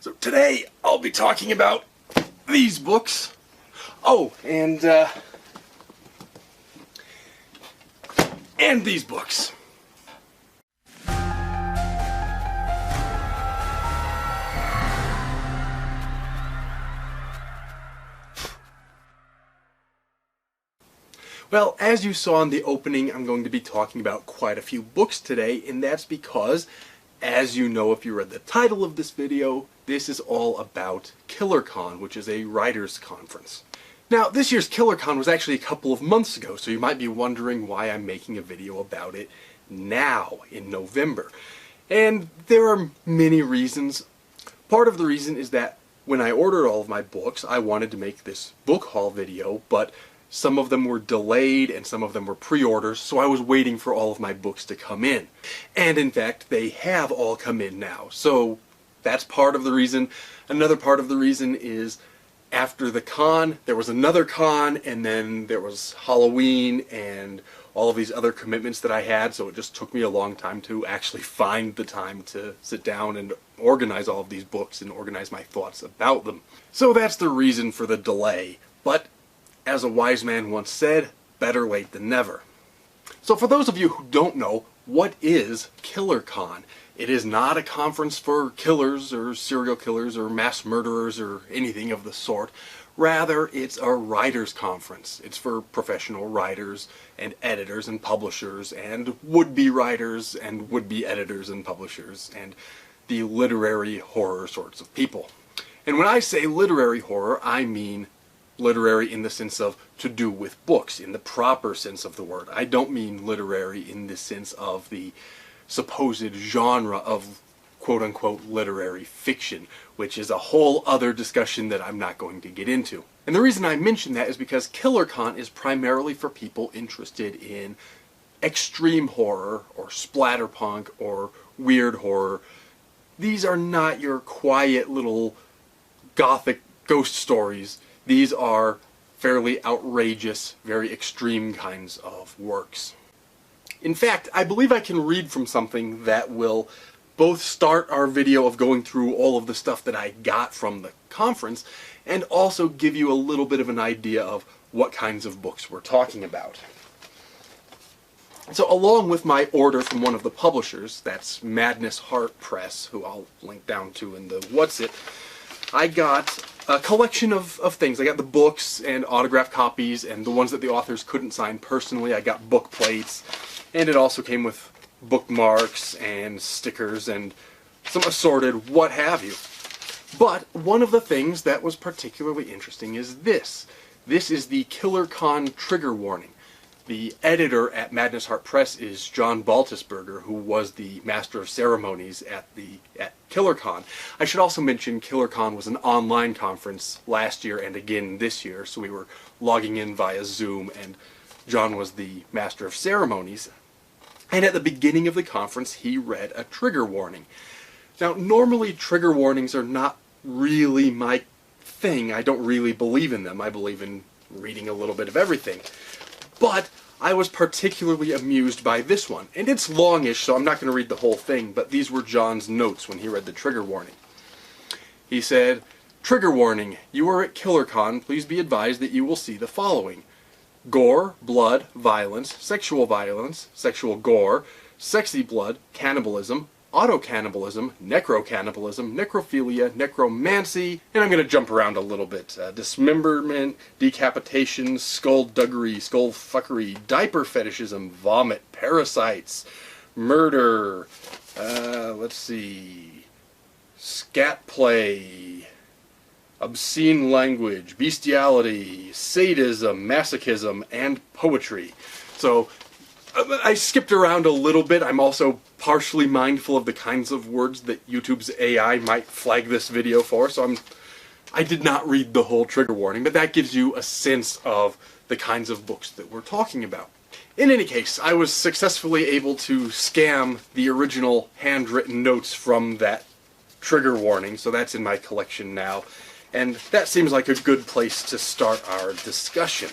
So today I'll be talking about these books. Oh, and these books. Well, as you saw in the opening, I'm going to be talking about quite a few books today, and that's because, as you know if you read the title of this video, this is all about KillerCon, which is a writers' conference. Now, this year's KillerCon was actually a couple of months ago, so you might be wondering why I'm making a video about it now, in November. And there are many reasons. Part of the reason is that when I ordered all of my books, I wanted to make this book haul video, but some of them were delayed and some of them were pre-orders, so I was waiting for all of my books to come in. And in fact, they have all come in now. So that's part of the reason. Another part of the reason is after the con, there was another con, and then there was Halloween and all of these other commitments that I had, so it just took me a long time to actually find the time to sit down and organize all of these books and organize my thoughts about them. So that's the reason for the delay. But as a wise man once said, better late than never. So for those of you who don't know, what is KillerCon? It is not a conference for killers or serial killers or mass murderers or anything of the sort. Rather, it's a writers' conference. It's for professional writers and editors and publishers and would-be writers and would-be editors and publishers and the literary horror sorts of people. And when I say literary horror, I mean literary in the sense of to do with books, in the proper sense of the word. I don't mean literary in the sense of the supposed genre of quote-unquote literary fiction, which is a whole other discussion that I'm not going to get into. And the reason I mention that is because KillerCon is primarily for people interested in extreme horror or splatterpunk or weird horror. These are not your quiet little gothic ghost stories. These are fairly outrageous, very extreme kinds of works. In fact, I believe I can read from something that will both start our video of going through all of the stuff that I got from the conference and also give you a little bit of an idea of what kinds of books we're talking about. So along with my order from one of the publishers, that's Madness Heart Press, who I'll link down to in the What's It, I got a collection of things. I got the books and autographed copies, and the ones that the authors couldn't sign personally, I got book plates, and it also came with bookmarks and stickers and some assorted what have you. But one of the things that was particularly interesting is this. This is the KillerCon trigger warning. The editor at Madness Heart Press is John Baltusberger, who was the Master of Ceremonies at KillerCon. I should also mention KillerCon was an online conference last year and again this year, so we were logging in via Zoom, and John was the Master of Ceremonies. And at the beginning of the conference, he read a trigger warning. Now, normally trigger warnings are not really my thing. I don't really believe in them. I believe in reading a little bit of everything. But I was particularly amused by this one. And it's longish, so I'm not going to read the whole thing, but these were John's notes when he read the trigger warning. He said, "Trigger warning, you are at KillerCon. Please be advised that you will see the following: gore, blood, violence, sexual gore, sexy blood, cannibalism, auto-cannibalism, necro-cannibalism, necrophilia, necromancy," and I'm going to jump around a little bit. Dismemberment, decapitation, skullduggery, skullfuckery, diaper fetishism, vomit, parasites, murder, let's see, scat play, obscene language, bestiality, sadism, masochism, and poetry. So I skipped around a little bit. I'm also partially mindful of the kinds of words that YouTube's AI might flag this video for, so I did not read the whole trigger warning, but that gives you a sense of the kinds of books that we're talking about. In any case, I was successfully able to scam the original handwritten notes from that trigger warning, so that's in my collection now, and that seems like a good place to start our discussion.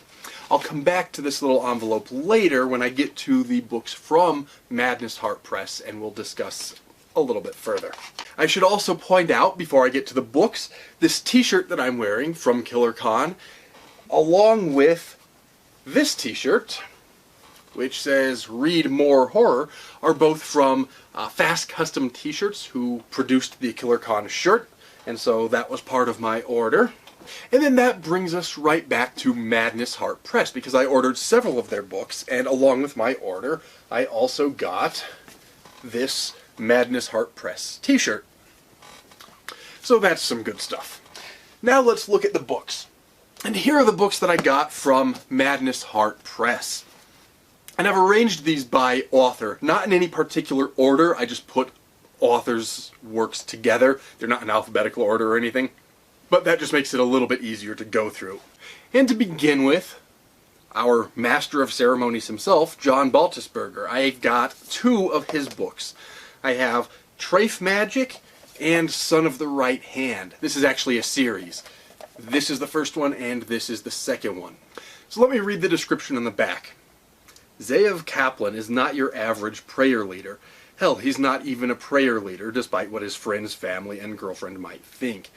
I'll come back to this little envelope later when I get to the books from Madness Heart Press, and we'll discuss a little bit further. I should also point out, before I get to the books, this t-shirt that I'm wearing from KillerCon, along with this t-shirt, which says Read More Horror, are both from Fast Custom T-shirts, who produced the KillerCon shirt, and so that was part of my order. And then that brings us right back to Madness Heart Press, because I ordered several of their books, and along with my order, I also got this Madness Heart Press t-shirt. So that's some good stuff. Now let's look at the books. And here are the books that I got from Madness Heart Press. And I've arranged these by author, not in any particular order. I just put authors' works together. They're not in alphabetical order or anything. But that just makes it a little bit easier to go through. And to begin with, our master of ceremonies himself, John Baltusberger. I've got two of his books. I have Trafe Magic and Son of the Right Hand. This is actually a series. This is the first one and this is the second one. So let me read the description on the back. Zeev Kaplan is not your average prayer leader. Hell, he's not even a prayer leader, despite what his friends, family, and girlfriend might think.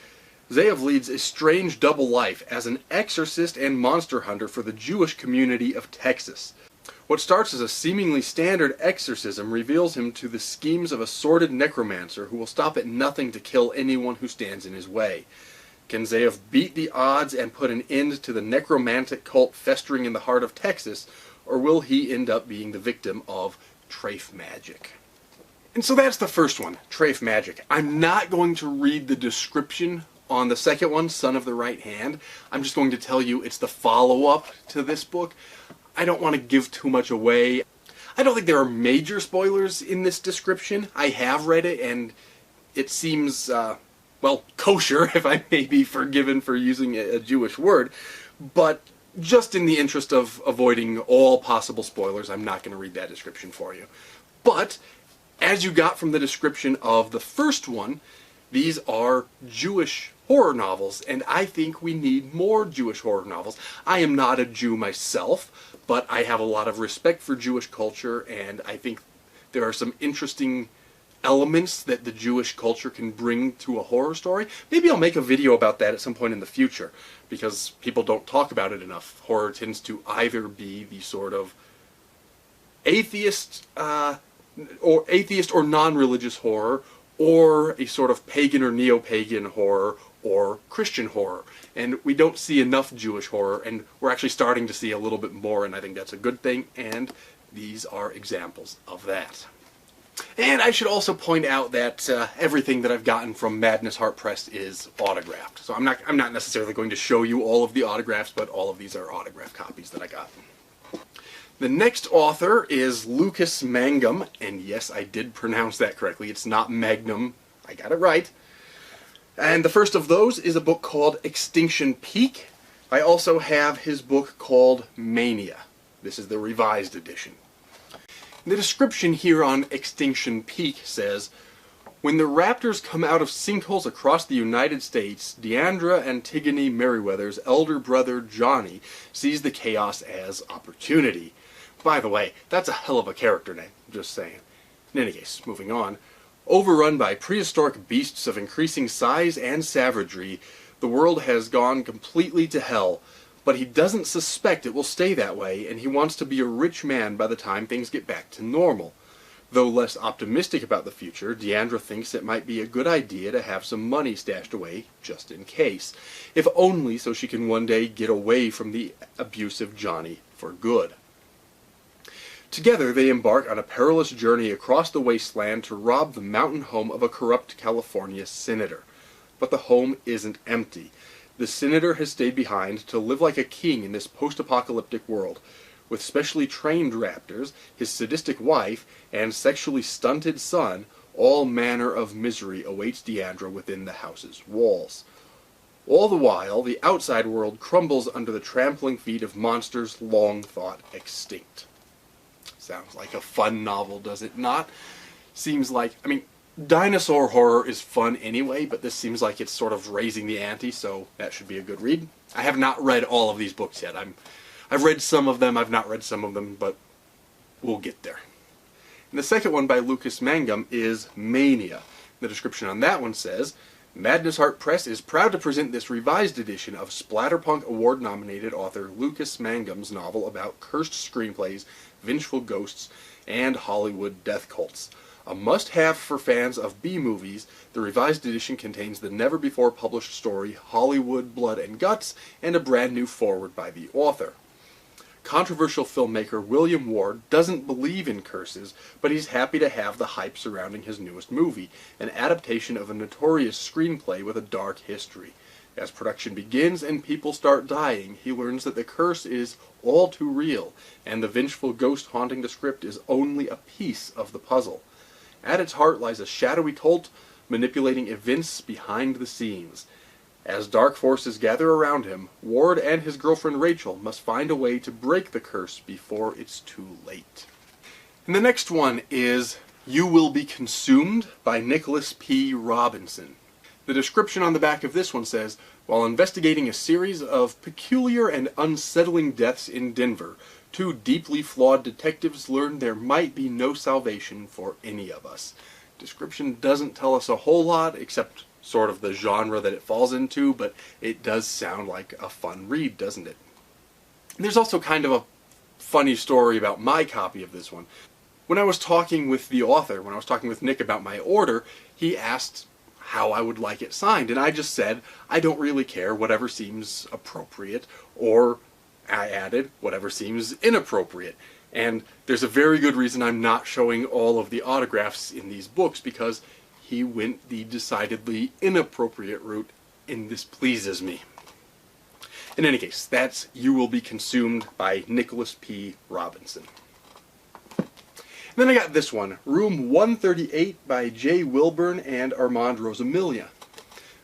Zeev leads a strange double life as an exorcist and monster hunter for the Jewish community of Texas. What starts as a seemingly standard exorcism reveals him to the schemes of a sordid necromancer who will stop at nothing to kill anyone who stands in his way. Can Zeev beat the odds and put an end to the necromantic cult festering in the heart of Texas, or will he end up being the victim of Trafe Magic? And so that's the first one, Trafe Magic. I'm not going to read the description on the second one, Son of the Right Hand. I'm just going to tell you it's the follow-up to this book. I don't want to give too much away. I don't think there are major spoilers in this description. I have read it and it seems, well, kosher, if I may be forgiven for using a Jewish word. But just in the interest of avoiding all possible spoilers, I'm not going to read that description for you. But as you got from the description of the first one, these are Jewish horror novels, and I think we need more Jewish horror novels. I am not a Jew myself, but I have a lot of respect for Jewish culture, and I think there are some interesting elements that the Jewish culture can bring to a horror story. Maybe I'll make a video about that at some point in the future, because people don't talk about it enough. Horror tends to either be the sort of atheist or non-religious horror, or a sort of pagan or neo-pagan horror, or Christian horror. And we don't see enough Jewish horror, and we're actually starting to see a little bit more, and I think that's a good thing, and these are examples of that. And I should also point out that everything that I've gotten from Madness Heart Press is autographed. So I'm not necessarily going to show you all of the autographs, but all of these are autographed copies that I got. The next author is Lucas Mangum, and yes, I did pronounce that correctly. It's not Magnum. I got it right. And the first of those is a book called Extinction Peak. I also have his book called Mania. This is the revised edition. The description here on Extinction Peak says, when the raptors come out of sinkholes across the United States, Deandra Antigone Merriweather's elder brother Johnny sees the chaos as opportunity. By the way, that's a hell of a character name, just saying. In any case, moving on. Overrun by prehistoric beasts of increasing size and savagery, the world has gone completely to hell, but he doesn't suspect it will stay that way, and he wants to be a rich man by the time things get back to normal. Though less optimistic about the future, Deandra thinks it might be a good idea to have some money stashed away, just in case. If only so she can one day get away from the abusive Johnny for good. Together they embark on a perilous journey across the wasteland to rob the mountain home of a corrupt California senator. But the home isn't empty. The senator has stayed behind to live like a king in this post-apocalyptic world. With specially trained raptors, his sadistic wife, and sexually stunted son, all manner of misery awaits Deandra within the house's walls. All the while, the outside world crumbles under the trampling feet of monsters long thought extinct. Sounds like a fun novel, does it not? Seems like, I mean, dinosaur horror is fun anyway, but this seems like it's sort of raising the ante, so that should be a good read. I have not read all of these books yet. I've read some of them, I've not read some of them, but we'll get there. And the second one by Lucas Mangum is Mania. The description on that one says, Madness Heart Press is proud to present this revised edition of Splatterpunk Award-nominated author Lucas Mangum's novel about cursed screenplays, vengeful ghosts, and Hollywood death cults. A must-have for fans of B-movies, the revised edition contains the never-before-published story Hollywood Blood and Guts and a brand new foreword by the author. Controversial filmmaker William Ward doesn't believe in curses, but he's happy to have the hype surrounding his newest movie, an adaptation of a notorious screenplay with a dark history. As production begins and people start dying, he learns that the curse is all too real, and the vengeful ghost haunting the script is only a piece of the puzzle. At its heart lies a shadowy cult manipulating events behind the scenes. As dark forces gather around him, Ward and his girlfriend Rachel must find a way to break the curse before it's too late. And the next one is You Will Be Consumed by Nicholas P. Robinson. The description on the back of this one says, while investigating a series of peculiar and unsettling deaths in Denver, two deeply flawed detectives learn there might be no salvation for any of us. Description doesn't tell us a whole lot, except sort of the genre that it falls into, but it does sound like a fun read, doesn't it? There's also kind of a funny story about my copy of this one. When I was talking with the author, when I was talking with Nick about my order, he asked how I would like it signed, and I just said, I don't really care, whatever seems appropriate, or I added, whatever seems inappropriate. And there's a very good reason I'm not showing all of the autographs in these books, because he went the decidedly inappropriate route, and this pleases me. In any case, that's You Will Be Consumed by Nicholas P. Robinson. And then I got this one, Room 138 by Jay Wilburn and Armand Rosamilia.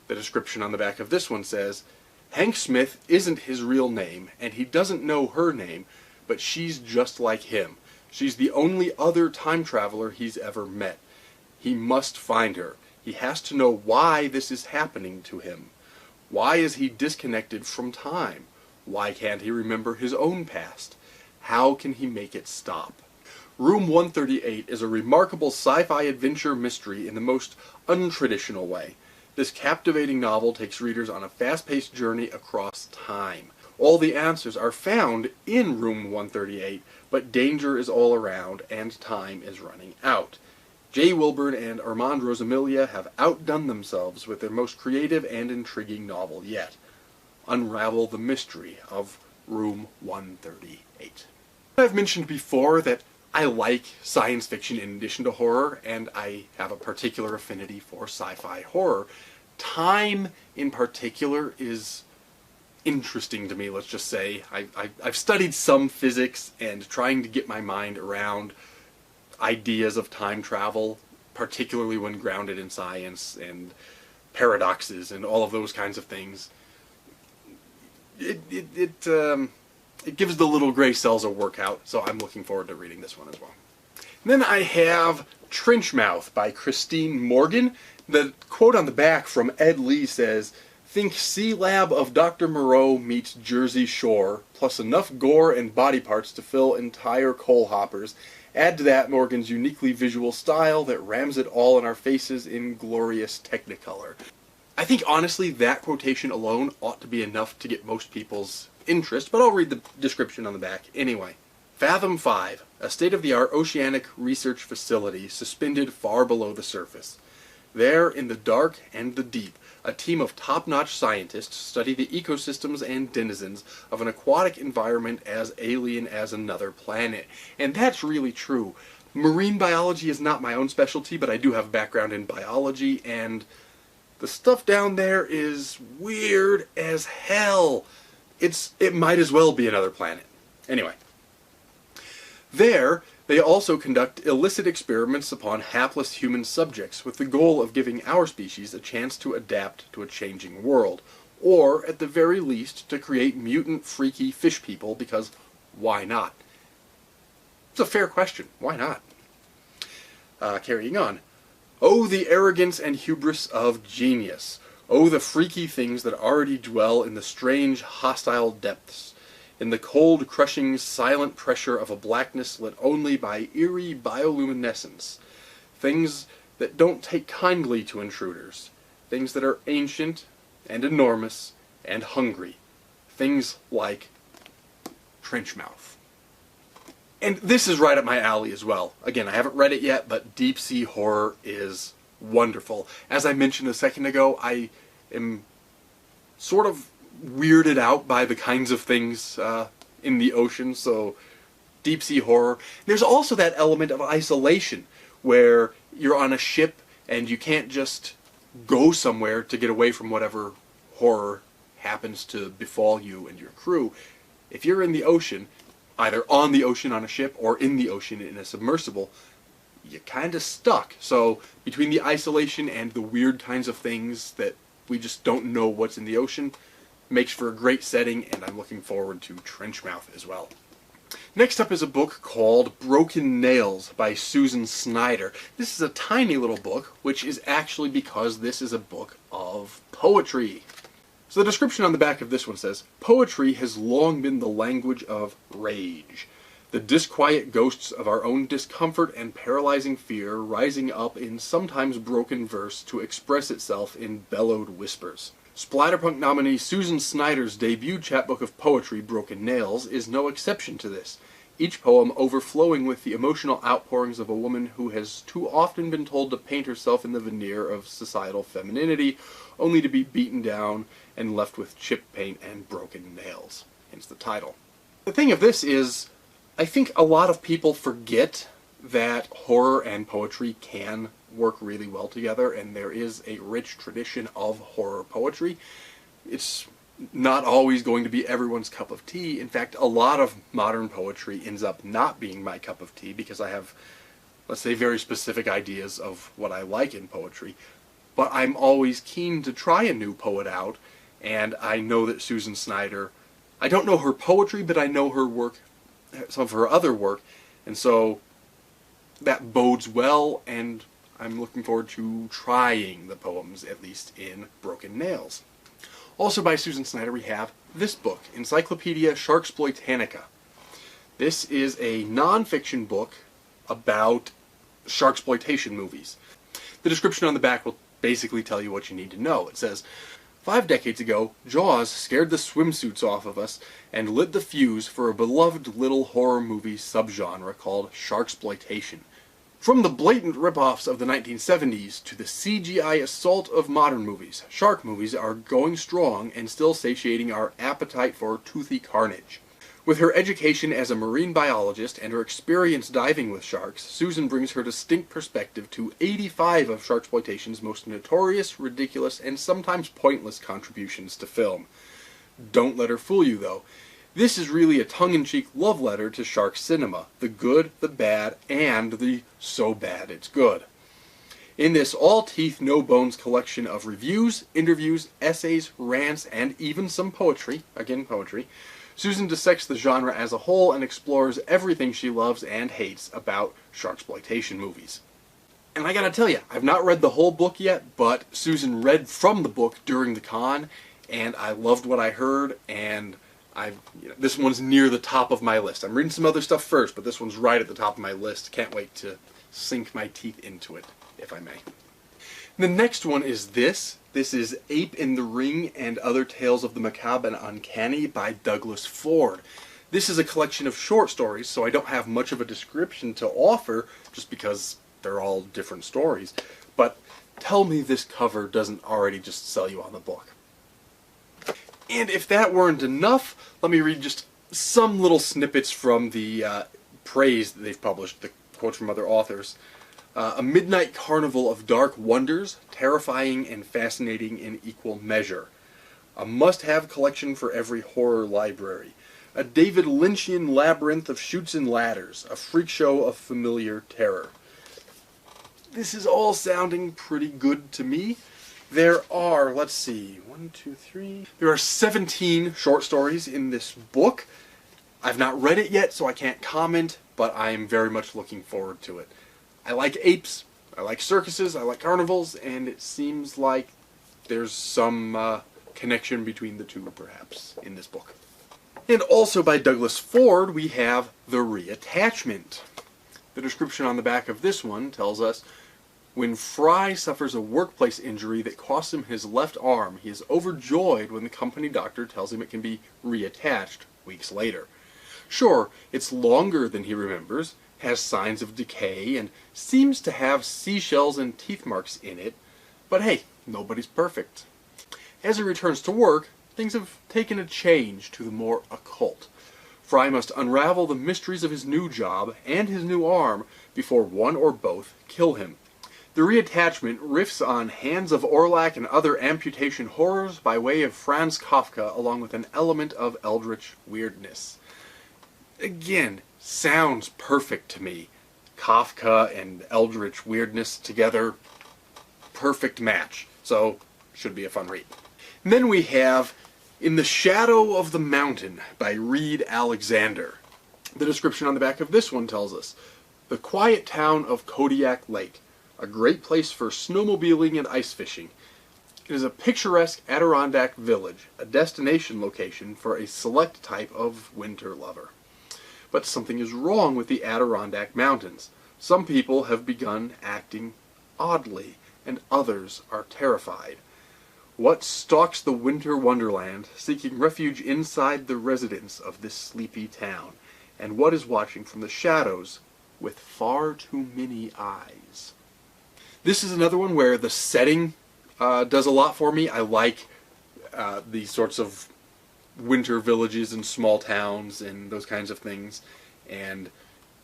The description on the back of this one says, Hank Smith isn't his real name, and he doesn't know her name, but she's just like him. She's the only other time traveler he's ever met. He must find her. He has to know why this is happening to him. Why is he disconnected from time? Why can't he remember his own past? How can he make it stop? Room 138 is a remarkable sci-fi adventure mystery in the most untraditional way. This captivating novel takes readers on a fast-paced journey across time. All the answers are found in Room 138, but danger is all around and time is running out. Jay Wilburn and Armand Rosamilia have outdone themselves with their most creative and intriguing novel yet. Unravel the mystery of Room 138. I've mentioned before that I like science fiction in addition to horror, and I have a particular affinity for sci-fi horror. Time, in particular, is interesting to me, let's just say. I've studied some physics, and trying to get my mind around ideas of time travel, particularly when grounded in science and paradoxes and all of those kinds of things, it gives the little gray cells a workout, so I'm looking forward to reading this one as well. And then I have Trenchmouth by Christine Morgan. The quote on the back from Ed Lee says, Think Sea Lab of Dr. Moreau meets Jersey Shore, plus enough gore and body parts to fill entire coal hoppers. Add to that Morgan's uniquely visual style that rams it all in our faces in glorious technicolor. I think honestly that quotation alone ought to be enough to get most people's interest, but I'll read the description on the back anyway. Fathom 5, a state-of-the-art oceanic research facility suspended far below the surface. There, in the dark and the deep, a team of top-notch scientists study the ecosystems and denizens of an aquatic environment as alien as another planet. And that's really true. Marine biology is not my own specialty, but I do have a background in biology, and the stuff down there is weird as hell. It might as well be another planet. Anyway. There, they also conduct illicit experiments upon hapless human subjects with the goal of giving our species a chance to adapt to a changing world, or, at the very least, to create mutant, freaky fish people, because why not? It's a fair question. Why not? Carrying on. Oh, the arrogance and hubris of genius. Oh, the freaky things that already dwell in the strange, hostile depths. in the cold, crushing, silent pressure of a blackness lit only by eerie bioluminescence. Things that don't take kindly to intruders. Things that are ancient and enormous and hungry. Things like Trenchmouth. And this is right up my alley as well. Again, I haven't read it yet, but deep sea horror is wonderful. As I mentioned a second ago, I am sort of weirded out by the kinds of things in the ocean, so deep sea horror. There's also that element of isolation, where you're on a ship and you can't just go somewhere to get away from whatever horror happens to befall you and your crew. If you're in the ocean, either on the ocean on a ship or in the ocean in a submersible, you're kind of stuck. So between the isolation and the weird kinds of things that we just don't know what's in the ocean, makes for a great setting, and I'm looking forward to Trenchmouth as well. Next up is a book called Broken Nails by Susan Snyder. This is a tiny little book, which is actually because this is a book of poetry. So the description on the back of this one says, "Poetry has long been the language of rage. The disquiet ghosts of our own discomfort and paralyzing fear rising up in sometimes broken verse to express itself in bellowed whispers." Splatterpunk nominee Susan Snyder's debut chapbook of poetry, Broken Nails, is no exception to this. Each poem overflowing with the emotional outpourings of a woman who has too often been told to paint herself in the veneer of societal femininity, only to be beaten down and left with chip paint and broken nails. Hence the title. The thing of this is, I think a lot of people forget that horror and poetry can work really well together, and there is a rich tradition of horror poetry. It's not always going to be everyone's cup of tea. In fact, a lot of modern poetry ends up not being my cup of tea because I have, let's say, very specific ideas of what I like in poetry. But I'm always keen to try a new poet out, and I know that Susan Snyder, I don't know her poetry, but I know her work, some of her other work, and so that bodes well, and I'm looking forward to trying the poems, at least in Broken Nails. Also by Susan Snyder we have this book, Encyclopedia Sharksploitanica. This is a non-fiction book about sharksploitation movies. The description on the back will basically tell you what you need to know. It says, 5 decades ago, Jaws scared the swimsuits off of us and lit the fuse for a beloved little horror movie subgenre called sharksploitation. From the blatant ripoffs of the 1970s to the CGI assault of modern movies, shark movies are going strong and still satiating our appetite for toothy carnage. With her education as a marine biologist and her experience diving with sharks, Susan brings her distinct perspective to 85 of sharksploitation's most notorious, ridiculous, and sometimes pointless contributions to film. Don't let her fool you, though. This is really a tongue-in-cheek love letter to shark cinema, the good, the bad, and the so bad it's good. In this all-teeth, no-bones collection of reviews, interviews, essays, rants, and even some poetry, again poetry, Susan dissects the genre as a whole and explores everything she loves and hates about sharksploitation movies. And I gotta tell you, I've not read the whole book yet, but Susan read from the book during the con, and I loved what I heard, and this one's near the top of my list. I'm reading some other stuff first, but this one's right at the top of my list. Can't wait to sink my teeth into it, if I may. The next one is this. This is Ape in the Ring and Other Tales of the Macabre and Uncanny by Douglas Ford. This is a collection of short stories, so I don't have much of a description to offer, just because they're all different stories. But tell me this cover doesn't already just sell you on the book. And if that weren't enough, let me read just some little snippets from the praise that they've published, the quotes from other authors. A midnight carnival of dark wonders, terrifying and fascinating in equal measure. A must-have collection for every horror library. A David Lynchian labyrinth of chutes and ladders, a freak show of familiar terror. This is all sounding pretty good to me. There are, let's see, 1, 2, 3... There are 17 short stories in this book. I've not read it yet, so I can't comment, but I am very much looking forward to it. I like apes, I like circuses, I like carnivals, and it seems like there's some connection between the two, perhaps, in this book. And also by Douglas Ford, we have The Reattachment. The description on the back of this one tells us, when Fry suffers a workplace injury that costs him his left arm, he is overjoyed when the company doctor tells him it can be reattached weeks later. Sure, it's longer than he remembers, has signs of decay, and seems to have seashells and teeth marks in it, but hey, nobody's perfect. As he returns to work, things have taken a change to the more occult. Fry must unravel the mysteries of his new job and his new arm before one or both kill him. The Reattachment riffs on Hands of Orlac and other amputation horrors by way of Franz Kafka, along with an element of eldritch weirdness. Again, sounds perfect to me. Kafka and eldritch weirdness together, perfect match. So, should be a fun read. And then we have In the Shadow of the Mountain by Reed Alexander. The description on the back of this one tells us, the quiet town of Kodiak Lake, a great place for snowmobiling and ice fishing. It is a picturesque Adirondack village, a destination location for a select type of winter lover. But something is wrong with the Adirondack Mountains. Some people have begun acting oddly, and others are terrified. What stalks the winter wonderland, seeking refuge inside the residence of this sleepy town? And what is watching from the shadows with far too many eyes? This is another one where the setting does a lot for me. I like these sorts of winter villages and small towns and those kinds of things. And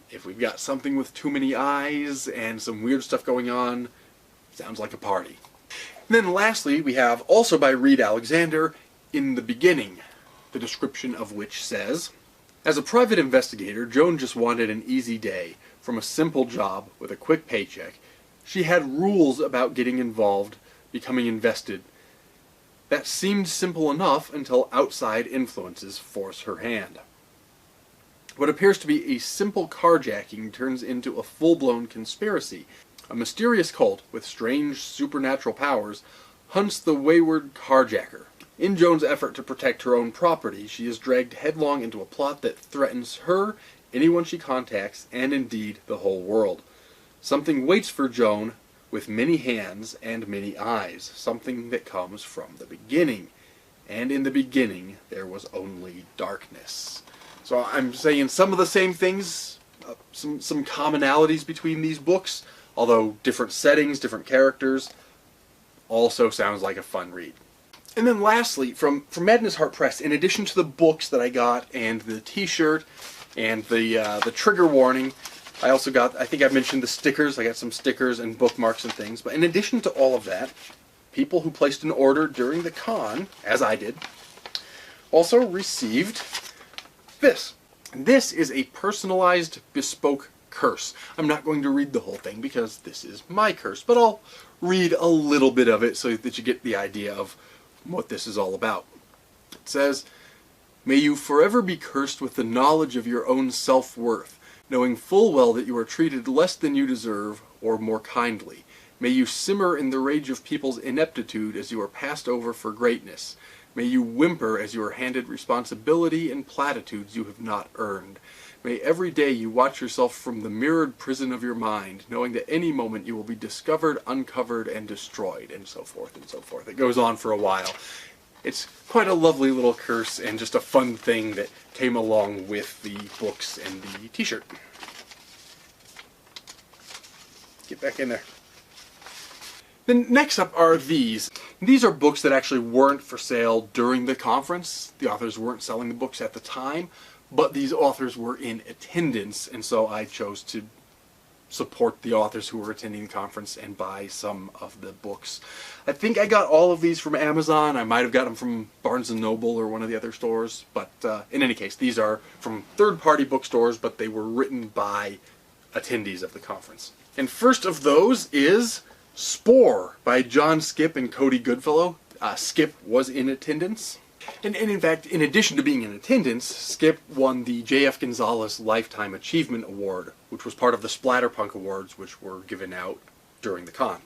if we've got something with too many eyes and some weird stuff going on, sounds like a party. And then lastly, we have, also by Reed Alexander, In the Beginning, the description of which says, as a private investigator, Joan just wanted an easy day. From a simple job with a quick paycheck, she had rules about getting involved, becoming invested. That seemed simple enough until outside influences force her hand. What appears to be a simple carjacking turns into a full-blown conspiracy. A mysterious cult with strange supernatural powers hunts the wayward carjacker. In Joan's effort to protect her own property, she is dragged headlong into a plot that threatens her, anyone she contacts, and indeed the whole world. Something waits for Joan with many hands and many eyes, something that comes from the beginning. And in the beginning there was only darkness. So I'm saying some of the same things, some commonalities between these books, although different settings, different characters. Also sounds like a fun read. And then lastly, from Madness Heart Press, in addition to the books that I got and the t-shirt and the trigger warning, I also got, I think I mentioned the stickers. I got some stickers and bookmarks and things. But in addition to all of that, people who placed an order during the con, as I did, also received this. This is a personalized bespoke curse. I'm not going to read the whole thing because this is my curse, but I'll read a little bit of it so that you get the idea of what this is all about. It says, may you forever be cursed with the knowledge of your own self-worth, knowing full well that you are treated less than you deserve or more kindly. May you simmer in the rage of people's ineptitude as you are passed over for greatness. May you whimper as you are handed responsibility and platitudes you have not earned. May every day you watch yourself from the mirrored prison of your mind, knowing that any moment you will be discovered, uncovered, and destroyed, and so forth and so forth. It goes on for a while. It's quite a lovely little curse and just a fun thing that came along with the books and the t-shirt. Get back in there. Then next up are these. These are books that actually weren't for sale during the conference. The authors weren't selling the books at the time, but these authors were in attendance, and so I chose to support the authors who were attending the conference and buy some of the books. I think I got all of these from Amazon. I might have got them from Barnes & Noble or one of the other stores, but in any case, these are from third-party bookstores, but they were written by attendees of the conference. And first of those is Spore by John Skip and Cody Goodfellow. Skip was in attendance. And in fact, in addition to being in attendance, Skip won the J.F. Gonzalez Lifetime Achievement Award, which was part of the Splatterpunk Awards, which were given out during the con.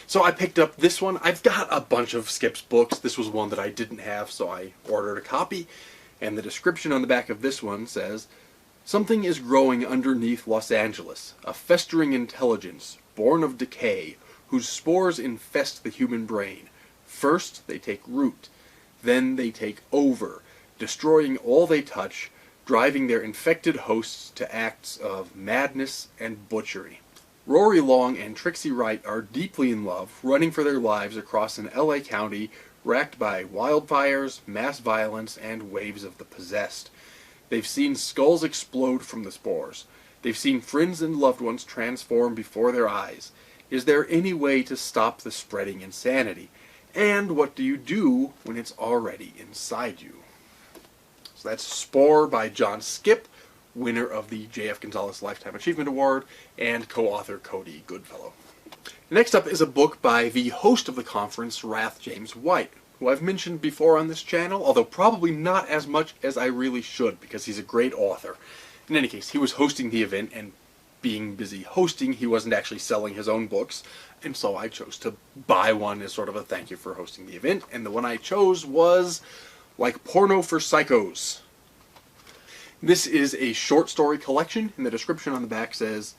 So I picked up this one. I've got a bunch of Skip's books. This was one that I didn't have, so I ordered a copy. And the description on the back of this one says, "Something is growing underneath Los Angeles, a festering intelligence, born of decay, whose spores infest the human brain. First they take root, then they take over, destroying all they touch, driving their infected hosts to acts of madness and butchery." Rory Long and Trixie Wright are deeply in love, running for their lives across an LA county racked by wildfires, mass violence, and waves of the possessed. They've seen skulls explode from the spores. They've seen friends and loved ones transform before their eyes. Is there any way to stop the spreading insanity? And what do you do when it's already inside you? So that's Spore by John Skipp, winner of the J.F. Gonzalez Lifetime Achievement Award, and co-author Cody Goodfellow. Next up is a book by the host of the conference, Wrath James White, who I've mentioned before on this channel, although probably not as much as I really should, because he's a great author. In any case, he was hosting the event, and being busy hosting, he wasn't actually selling his own books, and so I chose to buy one as sort of a thank you for hosting the event, and the one I chose was Like Porno for Psychos. This is a short story collection, and the description on the back says,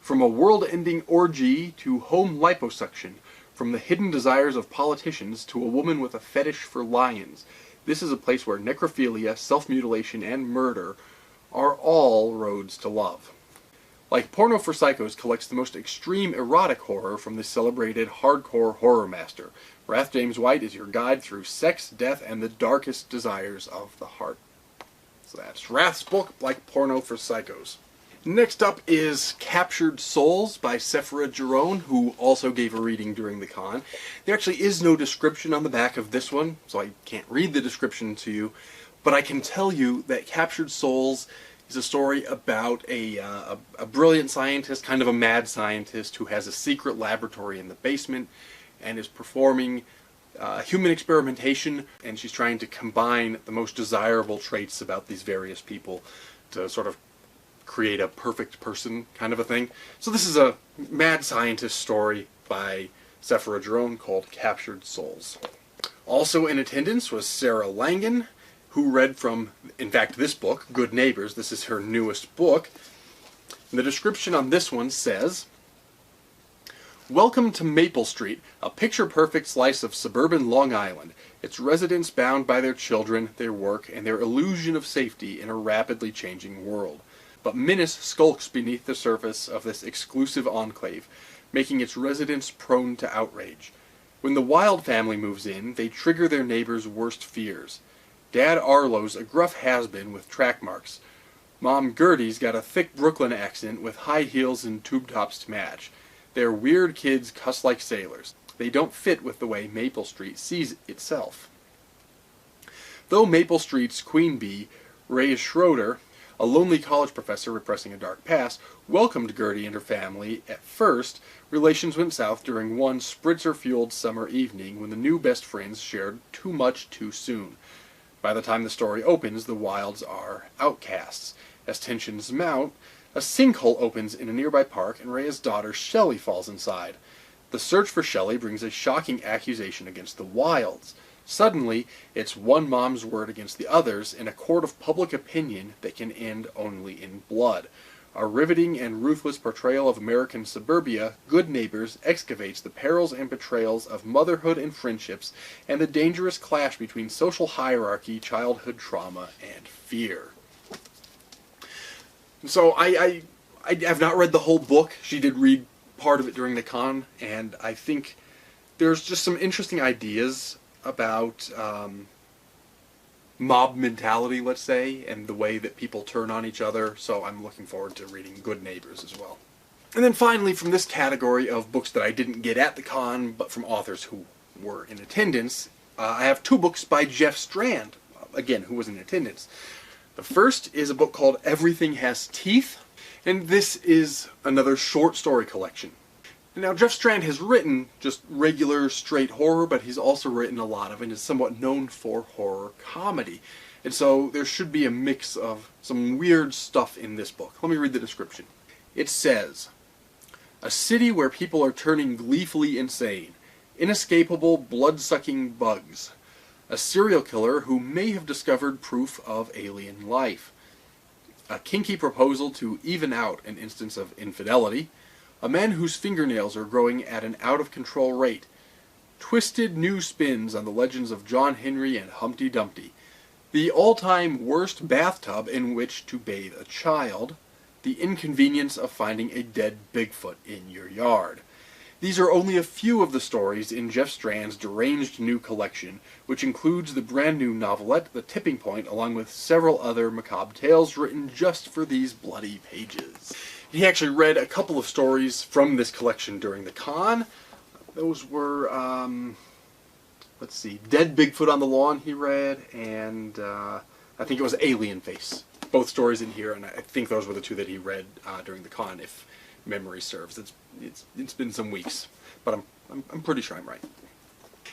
"From a world-ending orgy to home liposuction, from the hidden desires of politicians to a woman with a fetish for lions, this is a place where necrophilia, self-mutilation, and murder are all roads to love." Like Porno for Psychos collects the most extreme erotic horror from the celebrated hardcore horror master. Wrath James White is your guide through sex, death, and the darkest desires of the heart. So that's Wrath's book, Like Porno for Psychos. Next up is Captured Souls by Sephirah Jerome, who also gave a reading during the con. There actually is no description on the back of this one, so I can't read the description to you, but I can tell you that Captured Souls is a story about a brilliant scientist, kind of a mad scientist, who has a secret laboratory in the basement and is performing human experimentation, and she's trying to combine the most desirable traits about these various people to sort of create a perfect person kind of a thing. So this is a mad scientist story by Sephirah Jerome called Captured Souls. Also in attendance was Sarah Langan, who read from, in fact, this book, Good Neighbors. This is her newest book. And the description on this one says, "Welcome to Maple Street, a picture-perfect slice of suburban Long Island, its residents bound by their children, their work, and their illusion of safety in a rapidly changing world. But menace skulks beneath the surface of this exclusive enclave, making its residents prone to outrage. When the Wild family moves in, they trigger their neighbors' worst fears. Dad Arlo's a gruff has-been with track marks. Mom Gertie's got a thick Brooklyn accent with high heels and tube tops to match. Their weird kids cuss like sailors. They don't fit with the way Maple Street sees itself." Though Maple Street's queen bee, Ray Schroeder, a lonely college professor repressing a dark past, welcomed Gertie and her family, at first, relations went south during one spritzer-fueled summer evening when the new best friends shared too much too soon. By the time the story opens, the Wilds are outcasts. As tensions mount, a sinkhole opens in a nearby park, and Rhea's daughter Shelley falls inside. The search for Shelley brings a shocking accusation against the Wilds. Suddenly, it's one mom's word against the others in a court of public opinion that can end only in blood. A riveting and ruthless portrayal of American suburbia, Good Neighbors excavates the perils and betrayals of motherhood and friendships, and the dangerous clash between social hierarchy, childhood trauma, and fear. So I have not read the whole book. She did read part of it during the con, and I think there's just some interesting ideas about mob mentality, let's say, and the way that people turn on each other, so I'm looking forward to reading Good Neighbors as well. And then finally, from this category of books that I didn't get at the con, but from authors who were in attendance, I have two books by Jeff Strand, again, who was in attendance. The first is a book called Everything Has Teeth, and this is another short story collection. Now, Jeff Strand has written just regular, straight horror, but he's also written a lot of and is somewhat known for horror comedy. And so there should be a mix of some weird stuff in this book. Let me read the description. It says, "A city where people are turning gleefully insane. Inescapable, blood-sucking bugs. a serial killer who may have discovered proof of alien life, a kinky proposal to even out an instance of infidelity, a man whose fingernails are growing at an out-of-control rate, twisted new spins on the legends of John Henry and Humpty Dumpty, the all-time worst bathtub in which to bathe a child, the inconvenience of finding a dead Bigfoot in your yard. These are only a few of the stories in Jeff Strand's deranged new collection, which includes the brand new novelette The Tipping Point, along with several other macabre tales written just for these bloody pages. He actually read a couple of stories from this collection during the con. Those were, let's see, Dead Bigfoot on the Lawn he read, and I think it was Alien Face. Both stories in here, and I think those were the two that he read during the con, if memory serves. It's been some weeks, but I'm pretty sure I'm right.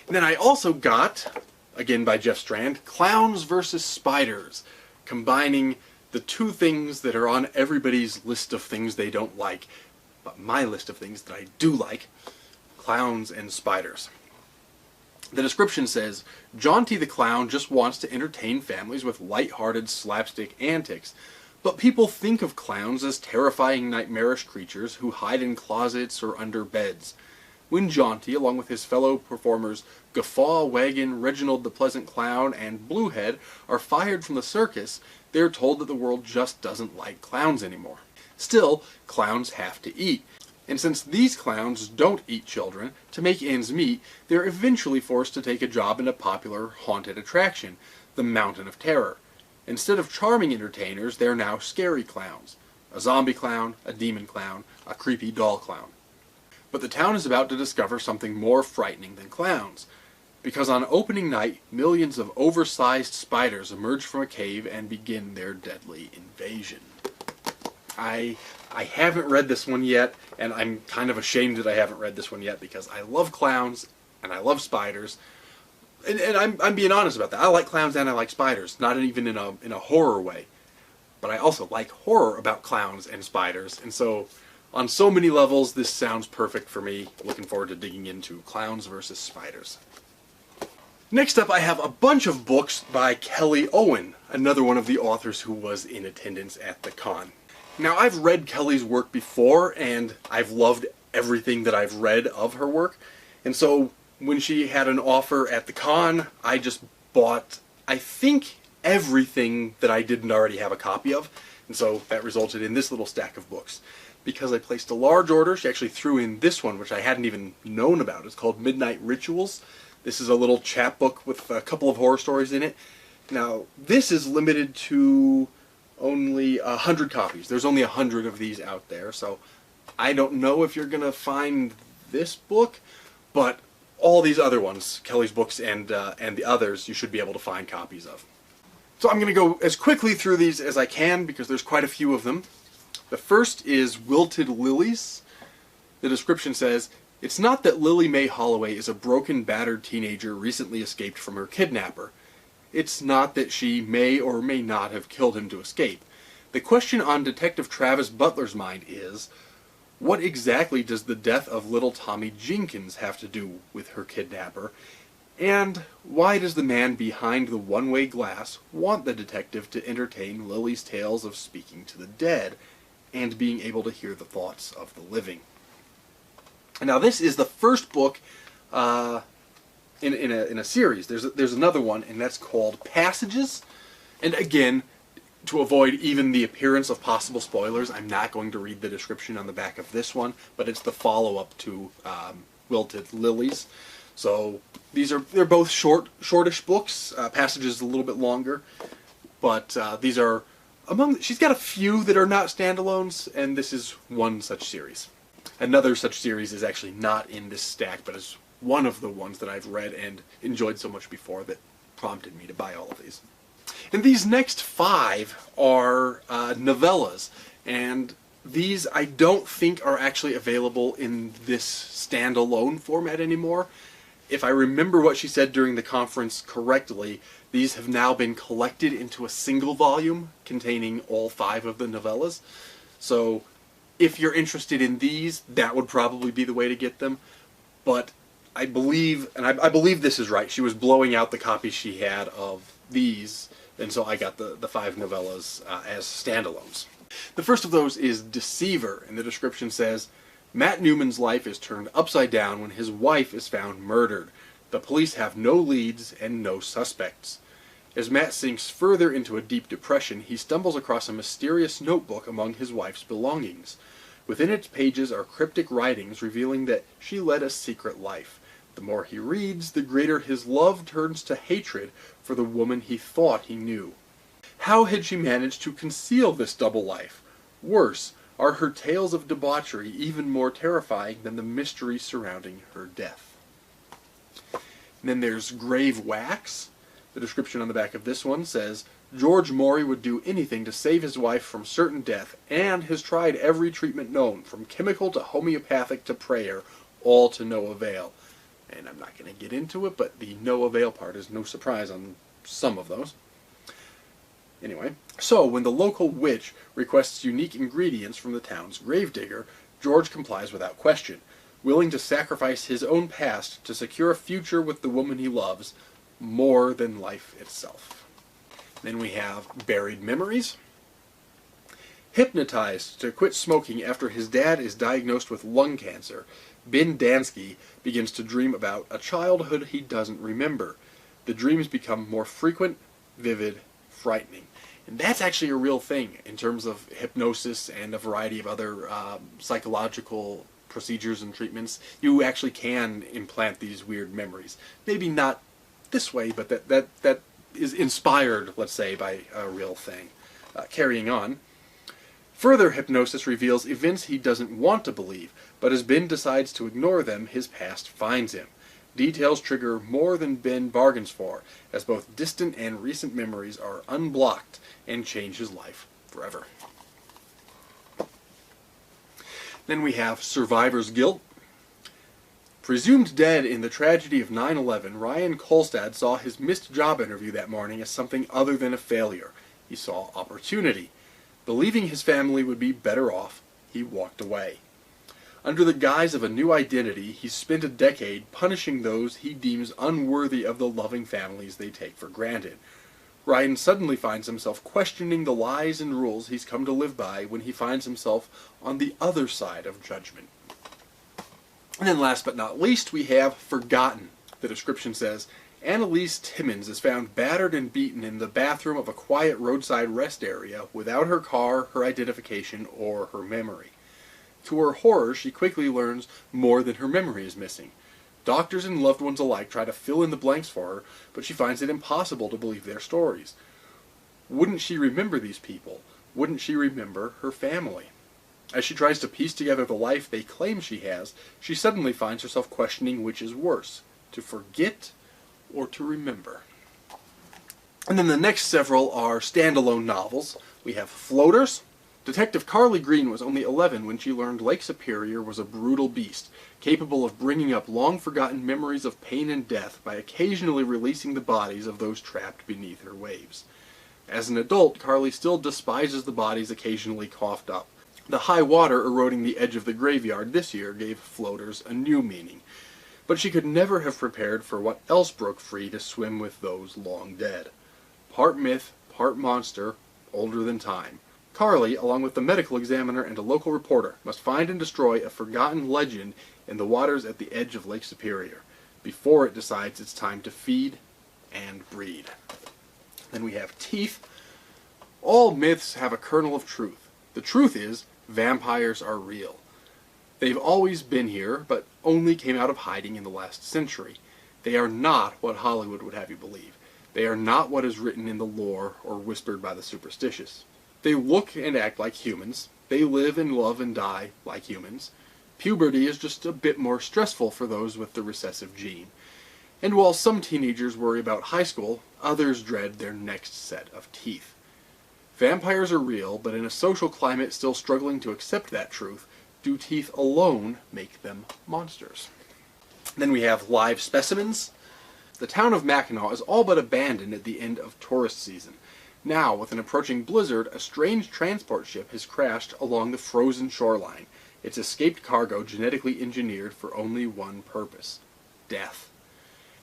And then I also got, again by Jeff Strand, Clowns vs. Spiders, combining the two things that are on everybody's list of things they don't like, but my list of things that I do like, clowns and spiders. The description says, Jaunty the Clown just wants to entertain families with light-hearted slapstick antics, but people think of clowns as terrifying nightmarish creatures who hide in closets or under beds. When Jaunty, along with his fellow performers Guffaw, Wagon, Reginald the Pleasant Clown, and Bluehead, are fired from the circus, they are told that the world just doesn't like clowns anymore. Still, clowns have to eat. And since these clowns don't eat children, to make ends meet, they're eventually forced to take a job in a popular haunted attraction, the Mountain of Terror. Instead of charming entertainers, they're now scary clowns. A zombie clown, a demon clown, a creepy doll clown. But the town is about to discover something more frightening than clowns. Because on opening night, millions of oversized spiders emerge from a cave and begin their deadly invasion. I haven't read this one yet, and I'm kind of ashamed that I haven't read this one yet because I love clowns and I love spiders, and I'm being honest about that. I like clowns and I like spiders, not even in a horror way, but I also like horror about clowns and spiders, and so on so many levels this sounds perfect for me. Looking forward to digging into Clowns vs. Spiders. Next up, I have a bunch of books by Kelly Owen, another one of the authors who was in attendance at the con. Now, I've read Kelly's work before, and I've loved everything that I've read of her work, and so when she had an offer at the con, I just bought, I think, everything that I didn't already have a copy of, and so that resulted in this little stack of books. Because I placed a large order, she actually threw in this one, which I hadn't even known about. It's called Midnight Rituals. This is a little chapbook with a couple of horror stories in it. Now, this is limited to only 100 copies. There's only 100 of these out there, so I don't know if you're going to find this book, but all these other ones, Kelly's books and the others, you should be able to find copies of. So I'm going to go as quickly through these as I can because there's quite a few of them. The first is Wilted Lilies. The description says, it's not that Lily Mae Holloway is a broken, battered teenager recently escaped from her kidnapper. It's not that she may or may not have killed him to escape. The question on Detective Travis Butler's mind is, what exactly does the death of little Tommy Jenkins have to do with her kidnapper? And why does the man behind the one-way glass want the detective to entertain Lily's tales of speaking to the dead and being able to hear the thoughts of the living? Now, this is the first book in a series. There's another one, and that's called Passages. And again, to avoid even the appearance of possible spoilers, I'm not going to read the description on the back of this one, but it's the follow-up to Wilted Lilies. So they're both shortish books. Passages a little bit longer, but these are she's got a few that are not standalones, and this is one such series. Another such series is actually not in this stack, but is one of the ones that I've read and enjoyed so much before that prompted me to buy all of these. And these next 5 are novellas, and these I don't think are actually available in this standalone format anymore. If I remember what she said during the conference correctly, these have now been collected into a single volume containing all 5 of the novellas. So if you're interested in these, that would probably be the way to get them. But I believe, and I believe this is right, she was blowing out the copies she had of these, and so I got the 5 novellas as standalones. The first of those is Deceiver, and the description says, Matt Newman's life is turned upside down when his wife is found murdered. The police have no leads and no suspects. As Matt sinks further into a deep depression, he stumbles across a mysterious notebook among his wife's belongings. Within its pages are cryptic writings revealing that she led a secret life. The more he reads, the greater his love turns to hatred for the woman he thought he knew. How had she managed to conceal this double life? Worse, are her tales of debauchery even more terrifying than the mystery surrounding her death? And then there's Grave Wax. The description on the back of this one says, George Morey would do anything to save his wife from certain death, and has tried every treatment known, from chemical to homeopathic to prayer, all to no avail. And I'm not going to get into it, but the no avail part is no surprise on some of those. Anyway, so when the local witch requests unique ingredients from the town's gravedigger, George complies without question, willing to sacrifice his own past to secure a future with the woman he loves, more than life itself. Then we have Buried Memories. Hypnotized to quit smoking after his dad is diagnosed with lung cancer, Ben Dansky begins to dream about a childhood he doesn't remember. The dreams become more frequent, vivid, frightening. And that's actually a real thing in terms of hypnosis and a variety of other psychological procedures and treatments. You actually can implant these weird memories. Maybe not this way, but that is inspired, let's say, by a real thing. Carrying on. Further hypnosis reveals events he doesn't want to believe, but as Ben decides to ignore them, his past finds him. Details trigger more than Ben bargains for, as both distant and recent memories are unblocked and change his life forever. Then we have Survivor's Guilt. Presumed dead in the tragedy of 9/11, Ryan Kolstad saw his missed job interview that morning as something other than a failure. He saw opportunity. Believing his family would be better off, he walked away. Under the guise of a new identity, he spent a decade punishing those he deems unworthy of the loving families they take for granted. Ryan suddenly finds himself questioning the lies and rules he's come to live by when he finds himself on the other side of judgment. And then last but not least, we have Forgotten. The description says, Annalise Timmons is found battered and beaten in the bathroom of a quiet roadside rest area without her car, her identification, or her memory. To her horror, she quickly learns more than her memory is missing. Doctors and loved ones alike try to fill in the blanks for her, but she finds it impossible to believe their stories. Wouldn't she remember these people? Wouldn't she remember her family? As she tries to piece together the life they claim she has, she suddenly finds herself questioning which is worse, to forget or to remember. And then the next several are standalone novels. We have Floaters. Detective Carly Green was only 11 when she learned Lake Superior was a brutal beast, capable of bringing up long-forgotten memories of pain and death by occasionally releasing the bodies of those trapped beneath her waves. As an adult, Carly still despises the bodies occasionally coughed up. The high water eroding the edge of the graveyard this year gave Floaters a new meaning, but she could never have prepared for what else broke free to swim with those long dead. Part myth, part monster, older than time. Carly, along with the medical examiner and a local reporter, must find and destroy a forgotten legend in the waters at the edge of Lake Superior, before it decides it's time to feed and breed. Then we have Teeth. All myths have a kernel of truth. The truth is, vampires are real. They've always been here, but only came out of hiding in the last century. They are not what Hollywood would have you believe. They are not what is written in the lore or whispered by the superstitious. They look and act like humans. They live and love and die like humans. Puberty is just a bit more stressful for those with the recessive gene. And while some teenagers worry about high school, others dread their next set of teeth. Vampires are real, but in a social climate still struggling to accept that truth, do teeth alone make them monsters? Then we have Live Specimens. The town of Mackinac is all but abandoned at the end of tourist season. Now, with an approaching blizzard, a strange transport ship has crashed along the frozen shoreline. Its escaped cargo genetically engineered for only one purpose: death.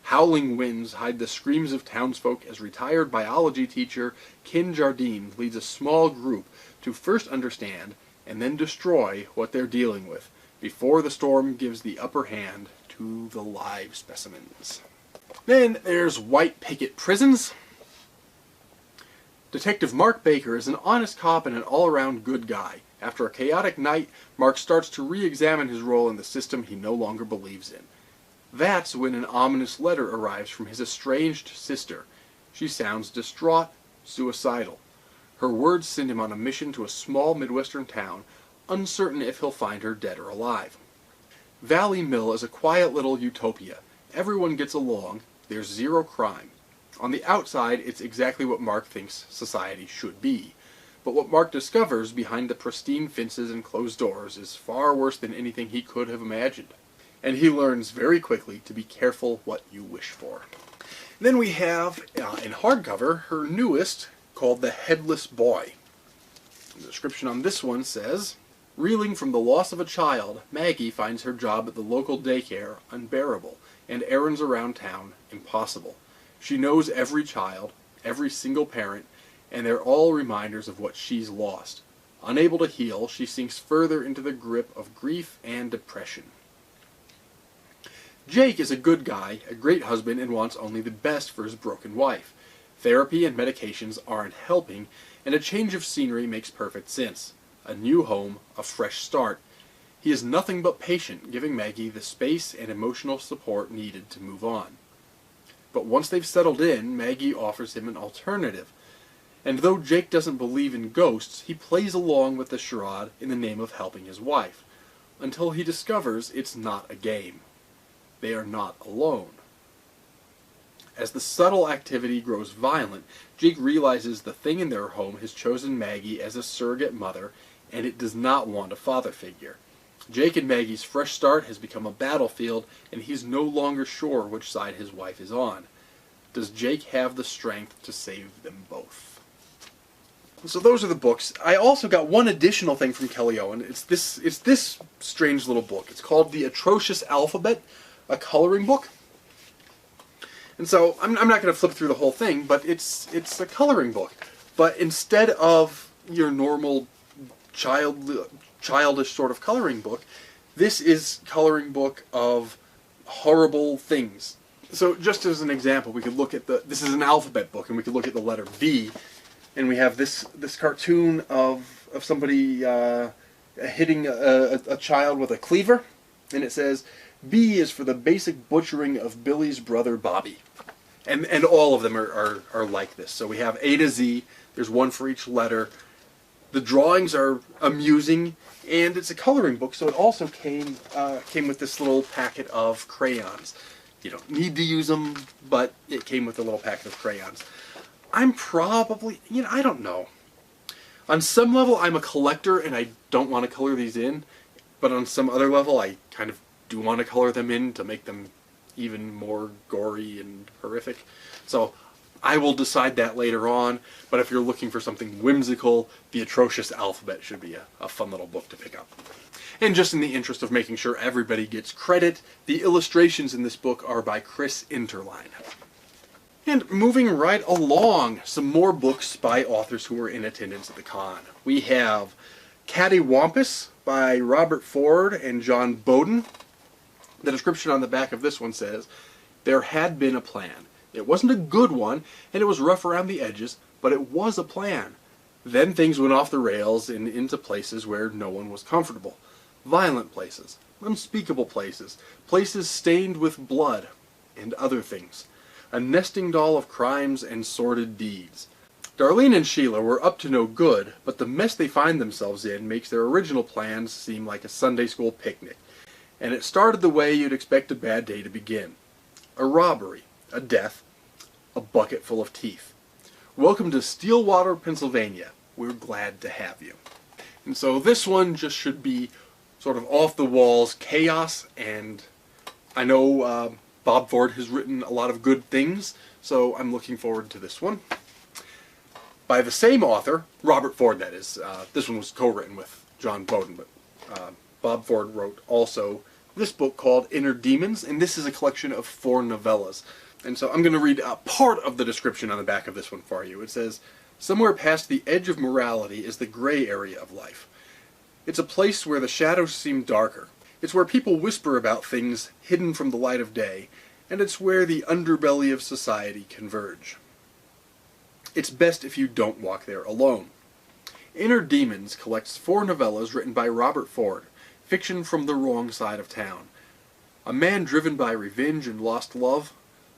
Howling winds hide the screams of townsfolk as retired biology teacher Kin Jardine leads a small group to first understand and then destroy what they're dealing with before the storm gives the upper hand to the live specimens. Then there's White Picket Prisons. Detective Mark Baker is an honest cop and an all-around good guy. After a chaotic night, Mark starts to re-examine his role in the system he no longer believes in. That's when an ominous letter arrives from his estranged sister. She sounds distraught, suicidal. Her words send him on a mission to a small Midwestern town, uncertain if he'll find her dead or alive. Valley Mill is a quiet little utopia. Everyone gets along, there's zero crime. On the outside, it's exactly what Mark thinks society should be. But what Mark discovers behind the pristine fences and closed doors is far worse than anything he could have imagined. And he learns very quickly to be careful what you wish for. Then we have, in hardcover, her newest, called The Headless Boy. The description on this one says, reeling from the loss of a child, Maggie finds her job at the local daycare unbearable, and errands around town impossible. She knows every child, every single parent, and they're all reminders of what she's lost. Unable to heal, she sinks further into the grip of grief and depression. Jake is a good guy, a great husband, and wants only the best for his broken wife. Therapy and medications aren't helping, and a change of scenery makes perfect sense. A new home, a fresh start. He is nothing but patient, giving Maggie the space and emotional support needed to move on. But once they've settled in, Maggie offers him an alternative. And though Jake doesn't believe in ghosts, he plays along with the charade in the name of helping his wife, until he discovers it's not a game. They are not alone. As the subtle activity grows violent, Jake realizes the thing in their home has chosen Maggie as a surrogate mother, and it does not want a father figure. Jake and Maggie's fresh start has become a battlefield, and he's no longer sure which side his wife is on. Does Jake have the strength to save them both? So those are the books. I also got one additional thing from Kelly Owen. It's this strange little book. It's called The Atrocious Alphabet, a coloring book. And so I'm not going to flip through the whole thing, but it's a coloring book. But instead of your normal childish sort of coloring book, this is coloring book of horrible things. So just as an example, we could look at this is an alphabet book, and we could look at the letter B, and we have this cartoon of somebody hitting a child with a cleaver, and it says, B is for the basic butchering of Billy's brother Bobby. And all of them are like this. So we have A to Z, there's one for each letter. The drawings are amusing, and it's a coloring book, so it also came with this little packet of crayons. You don't need to use them, but it came with a little packet of crayons. I'm probably, I don't know. On some level, I'm a collector, and I don't want to color these in, but on some other level, I kind of do want to color them in to make them even more gory and horrific. So I will decide that later on, but if you're looking for something whimsical, The Atrocious Alphabet should be a fun little book to pick up. And just in the interest of making sure everybody gets credit, the illustrations in this book are by Chris Interline. And moving right along, some more books by authors who were in attendance at the con. We have Cattywampus by Robert Ford and John Bowden. The description on the back of this one says, there had been a plan. It wasn't a good one, and it was rough around the edges, but it was a plan. Then things went off the rails and into places where no one was comfortable. Violent places, unspeakable places, places stained with blood, and other things. A nesting doll of crimes and sordid deeds. Darlene and Sheila were up to no good, but the mess they find themselves in makes their original plans seem like a Sunday school picnic. And it started the way you'd expect a bad day to begin. A robbery, a death, a bucket full of teeth. Welcome to Stillwater, Pennsylvania. We're glad to have you. And so this one just should be sort of off-the-walls chaos, and I know Bob Ford has written a lot of good things, so I'm looking forward to this one. By the same author, Robert Ford that is. This one was co-written with John Bowden, but Bob Ford wrote also this book called Inner Demons, and this is a collection of 4 novellas. And so I'm going to read part of the description on the back of this one for you. It says, "Somewhere past the edge of morality is the gray area of life. It's a place where the shadows seem darker. It's where people whisper about things hidden from the light of day, and it's where the underbelly of society converge. It's best if you don't walk there alone." Inner Demons collects 4 novellas written by Robert Ford, fiction from the wrong side of town. A man driven by revenge and lost love,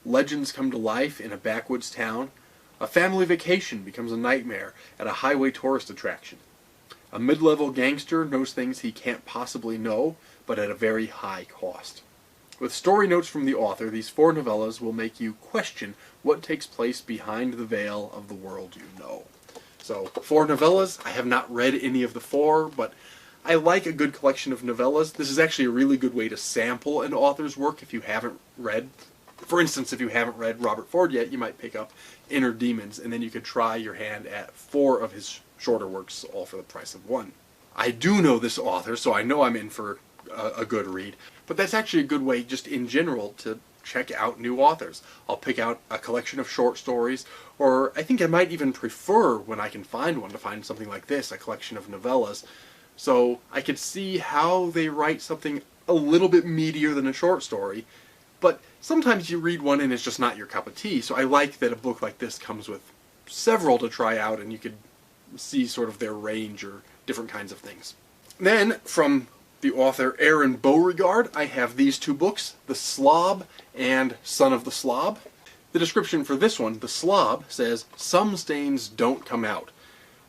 legends come to life in a backwoods town, a family vacation becomes a nightmare at a highway tourist attraction. A mid-level gangster knows things he can't possibly know, but at a very high cost. With story notes from the author, these 4 novellas will make you question what takes place behind the veil of the world you know. So, 4 novellas. I have not read any of the 4, but I like a good collection of novellas. This is actually a really good way to sample an author's work if you haven't read. For instance, if you haven't read Robert Ford yet, you might pick up Inner Demons, and then you could try your hand at 4 of his shorter works, all for the price of 1. I do know this author, so I know I'm in for a good read, but that's actually a good way just in general to check out new authors. I'll pick out a collection of short stories, or I think I might even prefer, when I can find one, to find something like this, a collection of novellas, so I could see how they write something a little bit meatier than a short story, but sometimes you read one and it's just not your cup of tea, so I like that a book like this comes with several to try out and you could see sort of their range or different kinds of things. Then, from the author Aaron Beauregard, I have these 2 books, The Slob and Son of the Slob. The description for this one, The Slob, says, "Some stains don't come out.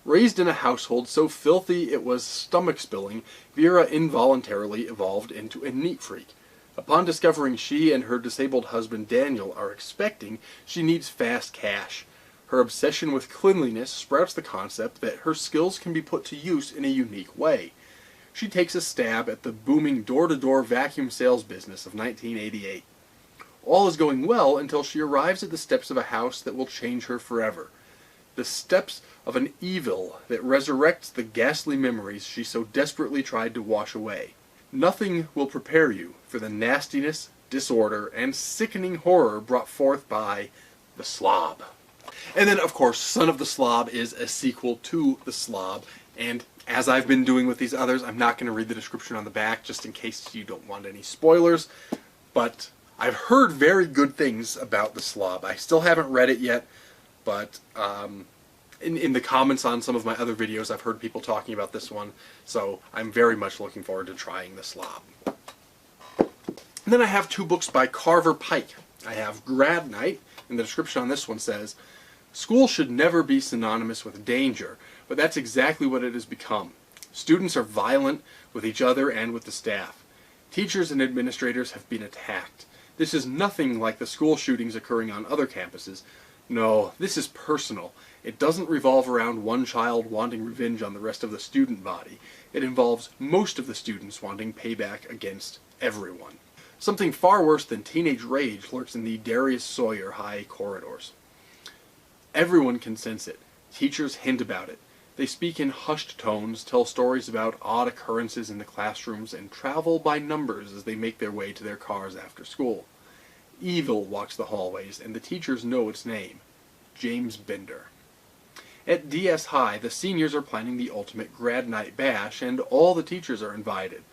Raised in a household so filthy it was stomach-spilling, Vera involuntarily evolved into a neat freak. Upon discovering she and her disabled husband Daniel are expecting, she needs fast cash. Her obsession with cleanliness sprouts the concept that her skills can be put to use in a unique way. She takes a stab at the booming door-to-door vacuum sales business of 1988. All is going well until she arrives at the steps of a house that will change her forever. The steps of an evil that resurrects the ghastly memories she so desperately tried to wash away. Nothing will prepare you for the nastiness, disorder, and sickening horror brought forth by The Slob." And then, of course, Son of the Slob is a sequel to The Slob, and as I've been doing with these others, I'm not going to read the description on the back, just in case you don't want any spoilers, but I've heard very good things about The Slob. I still haven't read it yet, but in the comments on some of my other videos, I've heard people talking about this one, so I'm very much looking forward to trying The Slob. And then I have 2 books by Carver Pike. I have Grad Night, and the description on this one says, "School should never be synonymous with danger, but that's exactly what it has become. Students are violent with each other and with the staff. Teachers and administrators have been attacked. This is nothing like the school shootings occurring on other campuses. No, this is personal. It doesn't revolve around one child wanting revenge on the rest of the student body. It involves most of the students wanting payback against everyone. Something far worse than teenage rage lurks in the Darius Sawyer High corridors. Everyone can sense it. Teachers hint about it. They speak in hushed tones, tell stories about odd occurrences in the classrooms, and travel by numbers as they make their way to their cars after school. Evil walks the hallways, and the teachers know its name. James Bender. At DS High, the seniors are planning the ultimate Grad Night bash, and all the teachers are invited.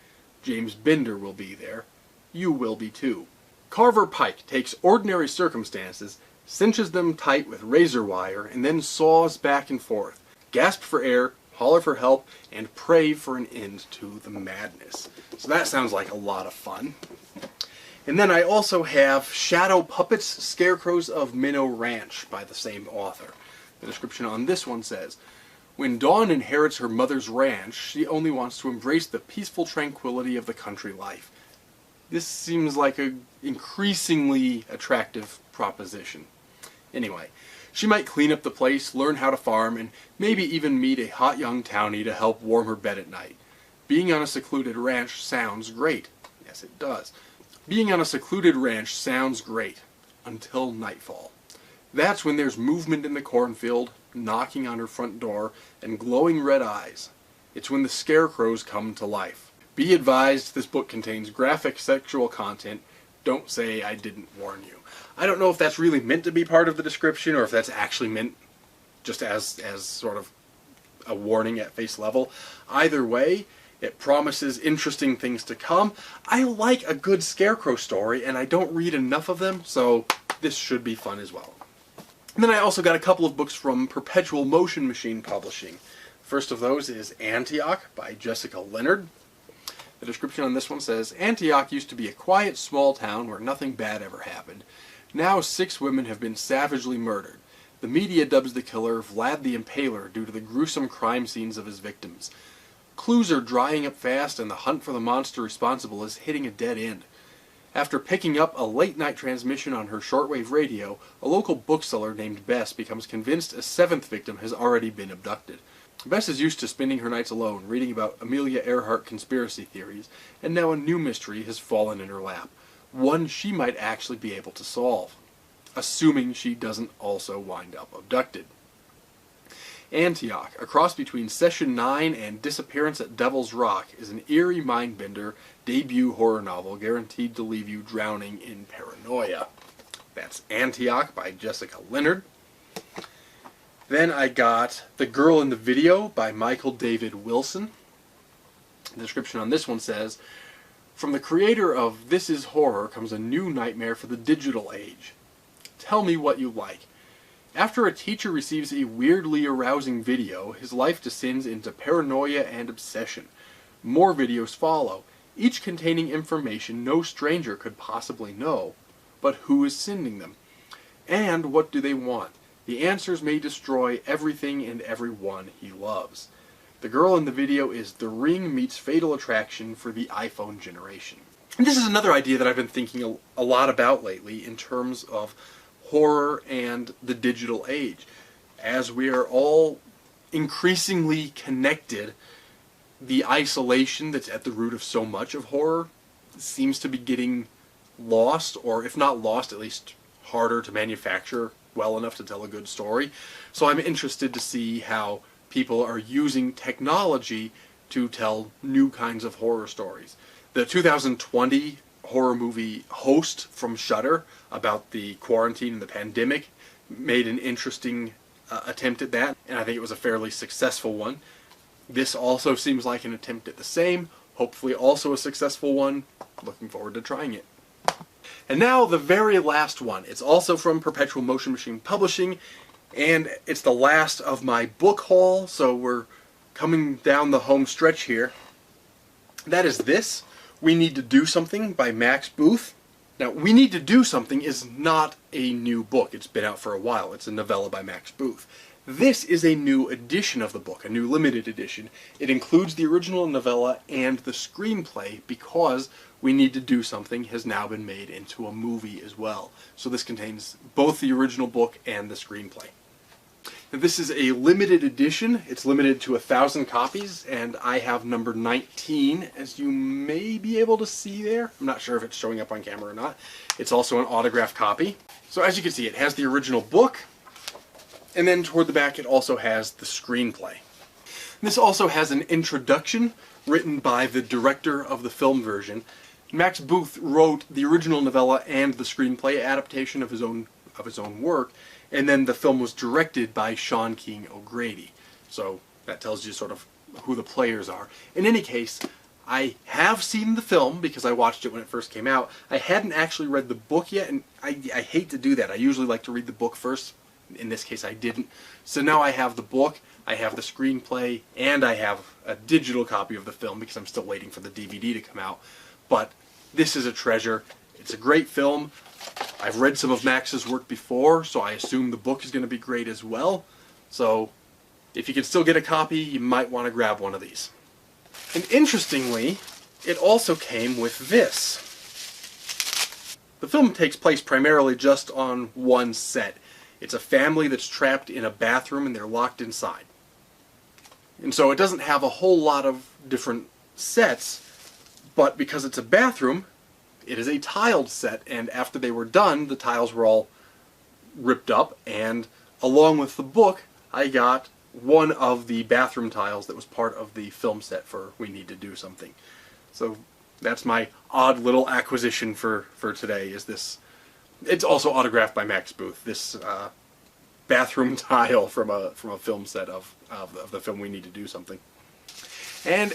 James Bender will be there. You will be too. Carver Pike takes ordinary circumstances, cinches them tight with razor wire, and then saws back and forth. Gasp for air, holler for help, and pray for an end to the madness. So that sounds like a lot of fun. And then I also have Shadow Puppets, Scarecrows of Minnow Ranch by the same author. The description on this one says, "When Dawn inherits her mother's ranch, she only wants to embrace the peaceful tranquility of the country life." This seems like an increasingly attractive proposition. Anyway, she might clean up the place, learn how to farm, and maybe even meet a hot young townie to help warm her bed at night. Being on a secluded ranch sounds great. Yes, it does. Being on a secluded ranch sounds great, until nightfall. That's when there's movement in the cornfield, knocking on her front door, and glowing red eyes. It's when the scarecrows come to life. Be advised, this book contains graphic sexual content. Don't say I didn't warn you. I don't know if that's really meant to be part of the description or if that's actually meant just as sort of a warning at face level. Either way, it promises interesting things to come. I like a good scarecrow story, and I don't read enough of them, so this should be fun as well. And then I also got a couple of books from Perpetual Motion Machine Publishing. First of those is Antioch by Jessica Leonard. The description on this one says, Antioch used to be a quiet small town where nothing bad ever happened. Now 6 women have been savagely murdered. The media dubs the killer Vlad the Impaler due to the gruesome crime scenes of his victims. Clues are drying up fast, and the hunt for the monster responsible is hitting a dead end. After picking up a late-night transmission on her shortwave radio, a local bookseller named Bess becomes convinced a 7th victim has already been abducted. Bess is used to spending her nights alone, reading about Amelia Earhart conspiracy theories, and now a new mystery has fallen in her lap. One she might actually be able to solve, assuming she doesn't also wind up abducted. Antioch, a cross between Session 9 and Disappearance at Devil's Rock, is an eerie mind-bender debut horror novel guaranteed to leave you drowning in paranoia. That's Antioch by Jessica Leonard. Then I got The Girl in the Video by Michael David Wilson. The description on this one says, from the creator of This Is Horror comes a new nightmare for the digital age. Tell me what you like. After a teacher receives a weirdly arousing video, his life descends into paranoia and obsession. More videos follow, each containing information no stranger could possibly know. But who is sending them? And what do they want? The answers may destroy everything and everyone he loves. The Girl in the Video is The Ring meets Fatal Attraction for the iPhone generation. And this is another idea that I've been thinking a lot about lately in terms of horror and the digital age. As we are all increasingly connected, the isolation that's at the root of so much of horror seems to be getting lost, or if not lost, at least harder to manufacture well enough to tell a good story. So I'm interested to see how people are using technology to tell new kinds of horror stories. The 2020 horror movie Host from Shudder about the quarantine and the pandemic made an interesting attempt at that, and I think it was a fairly successful one. This also seems like an attempt at the same, hopefully also a successful one. Looking forward to trying it. And now the very last one. It's also from Perpetual Motion Machine Publishing, and it's the last of my book haul, so we're coming down the home stretch here. That is this, We Need to Do Something by Max Booth. Now, We Need to Do Something is not a new book. It's been out for a while. It's a novella by Max Booth. This is a new edition of the book, a new limited edition. It includes the original novella and the screenplay because We Need to Do Something has now been made into a movie as well. So this contains both the original book and the screenplay. Now, this is a limited edition. It's limited to 1,000 copies, and I have number 19, as you may be able to see there. I'm not sure if it's showing up on camera or not. It's also an autographed copy. So as you can see, it has the original book, and then toward the back it also has the screenplay. This also has an introduction written by the director of the film version. Max Booth wrote the original novella and the screenplay adaptation of his own work, and then the film was directed by Sean King O'Grady. So that tells you sort of who the players are. In any case, I have seen the film because I watched it when it first came out. I hadn't actually read the book yet, and I hate to do that. I usually like to read the book first. In this case, I didn't. So now I have the book, I have the screenplay, and I have a digital copy of the film because I'm still waiting for the DVD to come out. But this is a treasure. It's a great film. I've read some of Max's work before, so I assume the book is going to be great as well. So if you can still get a copy, you might want to grab one of these. And interestingly, it also came with this. The film takes place primarily just on one set. It's a family that's trapped in a bathroom and they're locked inside. And so it doesn't have a whole lot of different sets, but because it's a bathroom, it is a tiled set, and after they were done, the tiles were all ripped up, and along with the book, I got one of the bathroom tiles that was part of the film set for We Need to Do Something. So that's my odd little acquisition for today, is this. It's also autographed by Max Booth, this bathroom tile from a film set of the film We Need to Do Something. And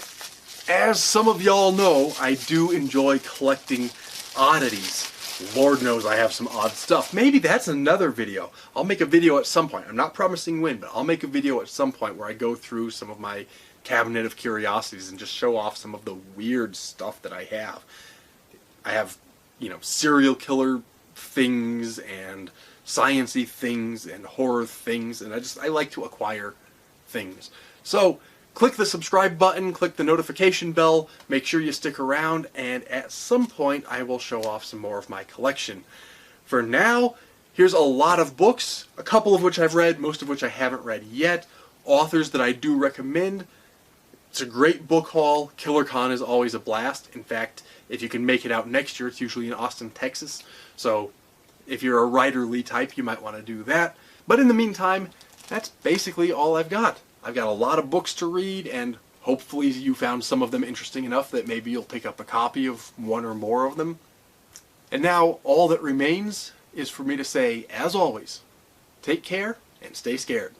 as some of y'all know, I do enjoy collecting oddities. Lord knows I have some odd stuff. Maybe that's another video. I'll make a video at some point. I'm not promising when, but I'll make a video at some point where I go through some of my cabinet of curiosities and just show off some of the weird stuff that I have. I have, you know, serial killer things and science-y things and horror things, and I like to acquire things. So click the subscribe button, click the notification bell, make sure you stick around, and at some point I will show off some more of my collection. For now, here's a lot of books, a couple of which I've read, most of which I haven't read yet, authors that I do recommend. It's a great book haul. KillerCon is always a blast. In fact, if you can make it out next year, it's usually in Austin, Texas. So if you're a writerly type, you might want to do that. But in the meantime, that's basically all I've got. I've got a lot of books to read, and hopefully you found some of them interesting enough that maybe you'll pick up a copy of one or more of them. And now all that remains is for me to say, as always, take care and stay scared.